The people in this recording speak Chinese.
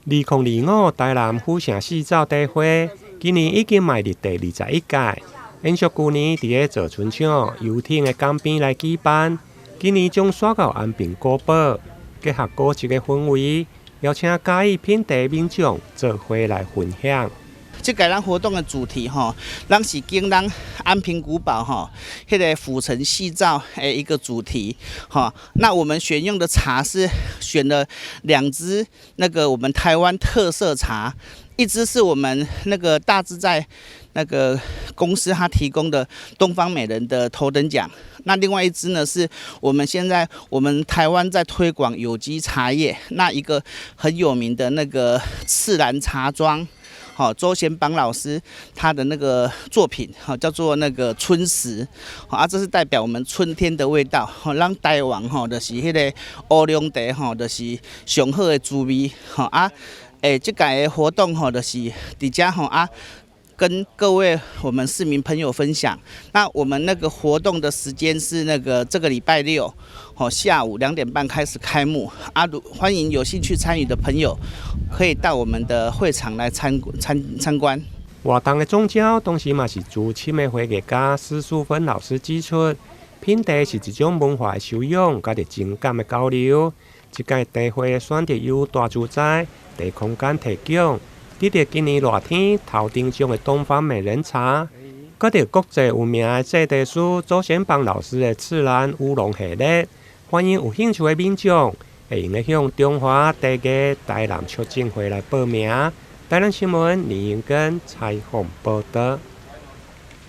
2025台南府城四照大会，今年已经迈入第21届。延续去年伫个造春场游艇的港边来举办，今年将刷到安平古堡，结合古迹的氛围，邀请介意品茶民众做伙来分享。这个咱活动的主题咱是跟咱安平古堡迄个府城细照的一个主题那我们选用的茶是选了2支那个我们台湾特色茶，一支是我们那个大自在那个公司它提供的东方美人的头等奖，那另外一支呢是我们现在我们台湾在推广有机茶叶，那一个很有名的那个赤兰茶庄。周贤邦老师他的那个作品叫做那个春时这是代表我们春天的味道让台湾就是迄个乌龙茶就是上好的滋味这届的活动就是伫遮跟各位我们市民朋友分享。那我们那个活动的时间是那个这个礼拜6下午2点半开始开幕欢迎有兴趣参与的朋友可以到我们的会场来参观。活动的总召同时嘛是资深的会计家施淑芬老师指出，品茶是一种文化的修养，甲着情感的交流。这届茶会选择由大自在茶空间提供。得到今年热天头顶上的东方美人茶，佮着国际有名的制茶师周贤邦老师的赤兰乌龙系列，欢迎有兴趣的民众会用向中华茶艺台南促进会来报名。台南新闻李英根采访报道。